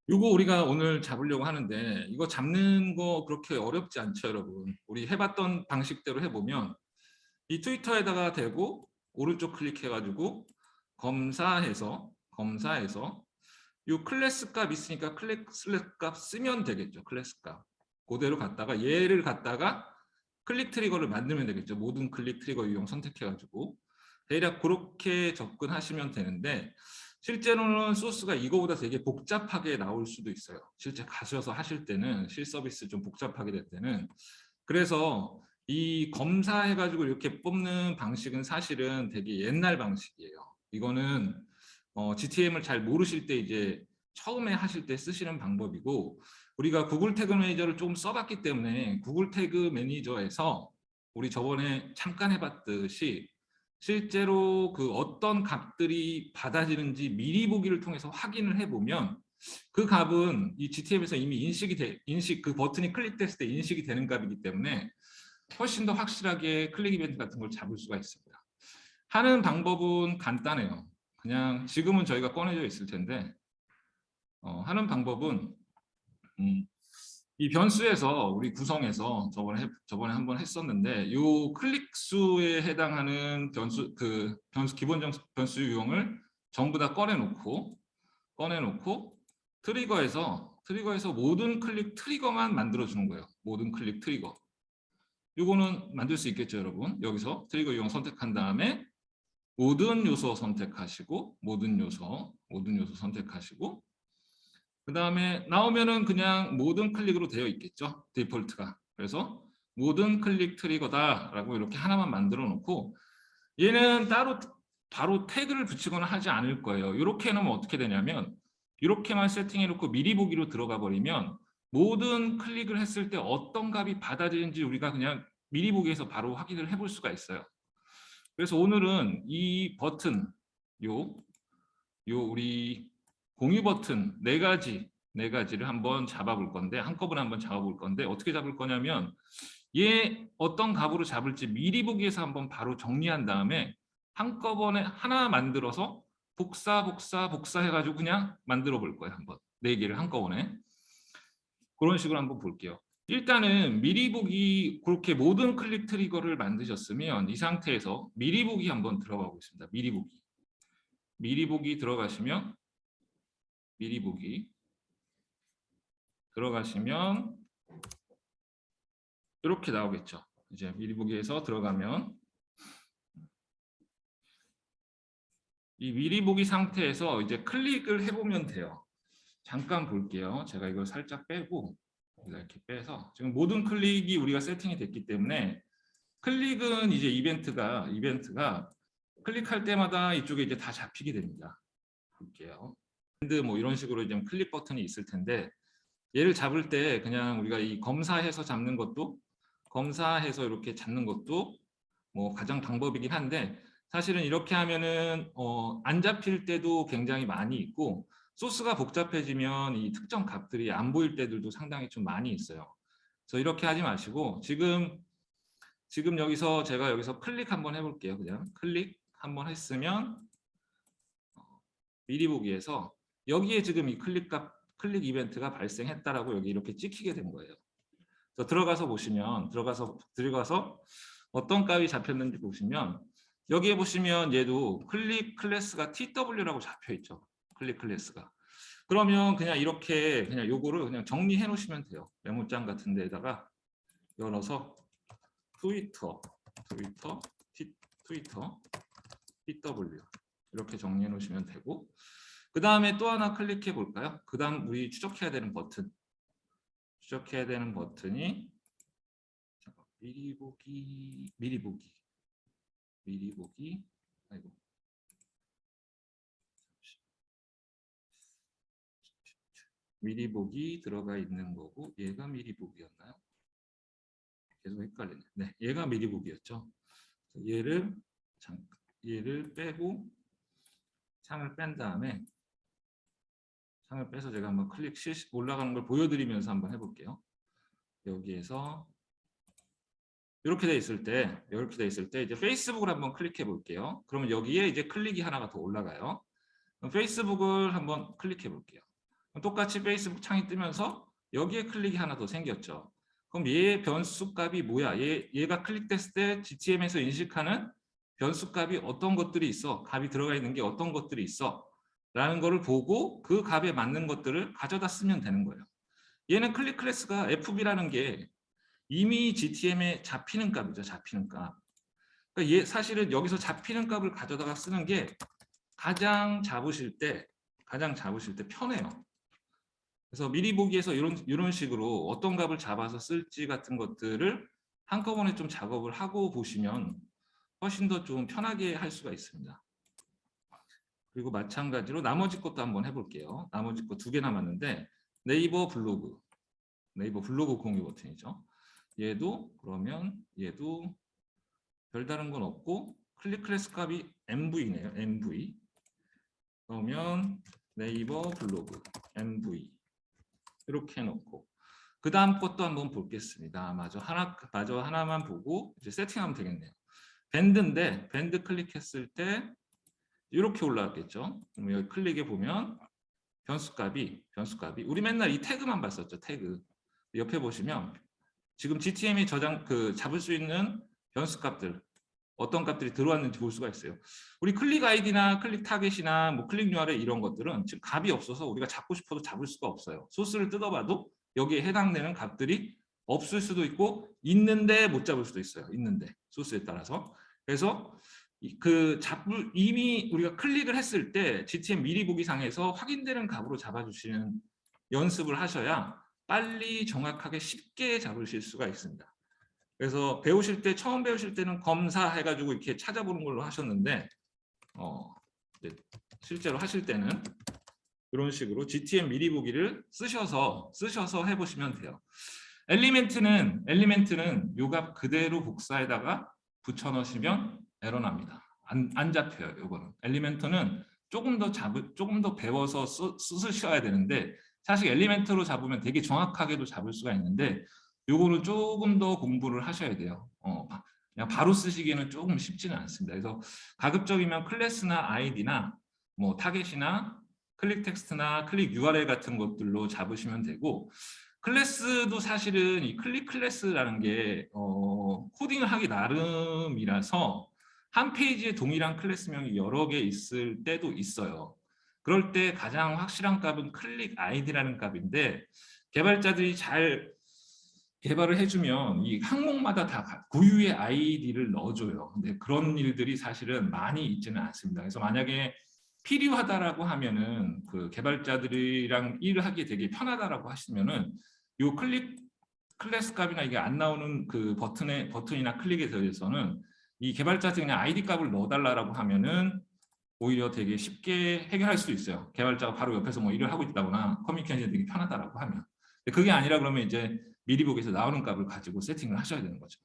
요거 우리가 오늘 잡으려고 하는데 이거 잡는 거 그렇게 어렵지 않죠, 여러분. 우리 해봤던 방식대로 해보면 이 트위터에다가 대고 오른쪽 클릭해가지고 검사해서 요 클래스 값 있으니까 클래스 값 쓰면 되겠죠. 클래스 값. 그대로 갖다가 얘를 갖다가 클릭 트리거를 만들면 되겠죠. 모든 클릭 트리거 유형 선택해가지고 대략 그렇게 접근하시면 되는데 실제로는 소스가 이거보다 되게 복잡하게 나올 수도 있어요. 실제 가셔서 하실 때는 실서비스 좀 복잡하게 될 때는. 그래서 이 검사해가지고 이렇게 뽑는 방식은 사실은 되게 옛날 방식이에요. 이거는 GTM을 잘 모르실 때 이제 처음에 하실 때 쓰시는 방법이고, 우리가 구글 태그 매니저를 좀 써봤기 때문에 구글 태그 매니저에서 우리 저번에 잠깐 해봤듯이 실제로 그 어떤 값들이 받아지는지 미리 보기를 통해서 확인을 해보면 그 값은 이 GTM에서 이미 그 버튼이 클릭됐을 때 인식이 되는 값이기 때문에 훨씬 더 확실하게 클릭 이벤트 같은 걸 잡을 수가 있습니다. 하는 방법은 간단해요. 그냥 지금은 저희가 꺼내져 있을 텐데 하는 방법은 이 변수에서 우리 구성해서 저번에 한번 했었는데 이 클릭 수에 해당하는 기본 변수 유형을 전부 다 꺼내놓고 트리거에서 모든 클릭 트리거만 만들어 주는 거예요. 모든 클릭 트리거. 이거는 만들 수 있겠죠, 여러분. 여기서 트리거 유형 선택한 다음에 모든 요소 선택하시고 모든 요소 선택하시고 그 다음에 나오면은 그냥 모든 클릭으로 되어 있겠죠, 디폴트가. 그래서 모든 클릭 트리거다라고 이렇게 하나만 만들어 놓고 얘는 따로 바로 태그를 붙이거나 하지 않을 거예요. 이렇게 해놓으면 어떻게 되냐면 이렇게만 세팅해 놓고 미리 보기로 들어가 버리면 모든 클릭을 했을 때 어떤 값이 받아지는지 우리가 그냥 미리 보기에서 바로 확인을 해볼 수가 있어요. 그래서 오늘은 이 버튼 요 우리 공유 버튼 네 가지를 한번 잡아볼 건데 한꺼번에 한번 잡아볼 건데 어떻게 잡을 거냐면 얘 어떤 값으로 잡을지 미리 보기에서 한번 바로 정리한 다음에 한꺼번에 하나 만들어서 복사 해가지고 그냥 만들어 볼 거예요. 한번 네 개를 한꺼번에 그런 식으로 한번 볼게요. 일단은 미리 보기 그렇게 모든 클릭 트리거를 만드셨으면 이 상태에서 미리 보기 한번 들어가 보겠습니다. 미리 보기 들어가시면 이렇게 나오겠죠. 이제 미리 보기에서 들어가면 이 미리 보기 상태에서 이제 클릭을 해보면 돼요. 잠깐 볼게요. 제가 이걸 살짝 빼고 이렇게 빼서 지금 모든 클릭이 우리가 세팅이 됐기 때문에 클릭은 이제 이벤트가 클릭할 때마다 이쪽에 이제 다 잡히게 됩니다. 볼게요. 뭐 이런 식으로 이제 클릭 버튼이 있을 텐데 얘를 잡을 때 그냥 우리가 이 검사해서 이렇게 잡는 것도 뭐 가장 방법이긴 한데 사실은 이렇게 하면은 안 잡힐 때도 굉장히 많이 있고 소스가 복잡해지면 이 특정 값들이 안 보일 때들도 상당히 좀 많이 있어요. 그래서 이렇게 하지 마시고 지금 제가 여기서 클릭 한번 해볼게요. 그냥 클릭 한번 했으면 미리 보기에서 여기에 지금 이 클릭 이벤트가 발생했다라고 여기 이렇게 찍히게 된 거예요. 그래서 들어가서 어떤 값이 잡혔는지 보시면 여기에 보시면 얘도 클릭 클래스가 TW라고 잡혀 있죠. 클릭 클래스가. 그러면 그냥 이렇게 그냥 요거를 그냥 정리해 놓으시면 돼요. 메모장 같은 데다가 열어서 트위터 TW 이렇게 정리해 놓으시면 되고 그 다음에 또 하나 클릭해 볼까요? 그 다음 우리 추적해야 되는 버튼이 미리 보기 아이고 미리 보기 들어가 있는 거고 얘가 미리 보기였나요? 계속 헷갈리네. 네, 얘가 미리 보기였죠. 얘를 빼고 창을 뺀 다음에 창을 빼서 제가 한번 올라가는 걸 보여드리면서 한번 해볼게요. 여기에서 이렇게 돼 있을 때 이제 페이스북을 한번 클릭해 볼게요. 그러면 여기에 이제 클릭이 하나가 더 올라가요. 그럼 페이스북을 한번 클릭해 볼게요. 똑같이 페이스북 창이 뜨면서 여기에 클릭이 하나 더 생겼죠. 그럼 얘의 변수 값이 뭐야? 얘가 클릭됐을 때 GTM에서 인식하는 변수 값이 어떤 것들이 있어? 값이 들어가 있는 게 어떤 것들이 있어? 라는 거를 보고 그 값에 맞는 것들을 가져다 쓰면 되는 거예요. 얘는 클릭 클래스가 FB라는 게 이미 GTM에 잡히는 값이죠. 잡히는 값. 그러니까 얘 사실은 여기서 잡히는 값을 가져다가 쓰는 게 가장 잡으실 때 편해요. 그래서 미리 보기에서 이런 식으로 어떤 값을 잡아서 쓸지 같은 것들을 한꺼번에 좀 작업을 하고 보시면 훨씬 더 좀 편하게 할 수가 있습니다. 그리고 마찬가지로 나머지 것도 한번 해볼게요. 나머지 거 2개 남았는데 네이버 블로그 공유 버튼이죠. 얘도 별다른 건 없고 클릭 클래스 값이 MV네요. MV. 그러면 네이버 블로그 MV 이렇게 해놓고 그 다음 것도 한번 보겠습니다. 마저 하나만 보고 이제 세팅하면 되겠네요. 밴드인데 밴드 클릭했을 때 이렇게 올라왔겠죠. 그럼 여기 클릭해 보면 변수값이 우리 맨날 이 태그만 봤었죠. 태그 옆에 보시면 지금 GTM이 잡을 수 있는 변수값들 어떤 값들이 들어왔는지 볼 수가 있어요. 우리 클릭 아이디나 클릭 타겟이나 뭐 클릭 URL 이런 것들은 지금 값이 없어서 우리가 잡고 싶어도 잡을 수가 없어요. 소스를 뜯어봐도 여기에 해당되는 값들이 없을 수도 있고 있는데 못 잡을 수도 있어요. 있는데 소스에 따라서. 그래서 이미 우리가 클릭을 했을 때 GTM 미리 보기 상에서 확인되는 값으로 잡아주시는 연습을 하셔야 빨리 정확하게 쉽게 잡으실 수가 있습니다. 그래서 처음 배우실 때는 검사해가지고 이렇게 찾아보는 걸로 하셨는데 실제로 하실 때는 이런 식으로 GTM 미리 보기를 쓰셔서 해보시면 돼요. 엘리멘트는 요 값 그대로 복사에다가 붙여 넣으시면 에러 납니다. 안 잡혀요. 요거는 엘리멘트는 조금 더 배워서 쓰셔야 되는데 사실 엘리멘트로 잡으면 되게 정확하게도 잡을 수가 있는데 요거는 조금 더 공부를 하셔야 돼요. 그냥 바로 쓰시기에는 조금 쉽지는 않습니다. 그래서 가급적이면 클래스나 아이디나 뭐 타겟이나 클릭 텍스트나 클릭 URL 같은 것들로 잡으시면 되고 클래스도 사실은 이 클릭 클래스라는 게 코딩을 하기 나름이라서 한 페이지에 동일한 클래스명이 여러 개 있을 때도 있어요. 그럴 때 가장 확실한 값은 클릭 아이디라는 값인데 개발자들이 잘 개발을 해주면 이 항목마다 다 고유의 아이디를 넣어줘요. 근데 그런 일들이 사실은 많이 있지는 않습니다. 그래서 만약에 필요하다라고 하면은 그 개발자들이랑 일을 하기 되게 편하다라고 하시면은 이 클릭 클래스 값이나 이게 안 나오는 그 버튼이나 클릭에 대해서는 이 개발자들이 그냥 아이디 값을 넣어달라고 하면은 오히려 되게 쉽게 해결할 수 있어요. 개발자가 바로 옆에서 뭐 일을 하고 있다거나 커뮤니케이션이 되게 편하다라고 하면. 근데 그게 아니라 그러면 이제 미리 보기에서 나오는 값을 가지고 세팅을 하셔야 되는 거죠.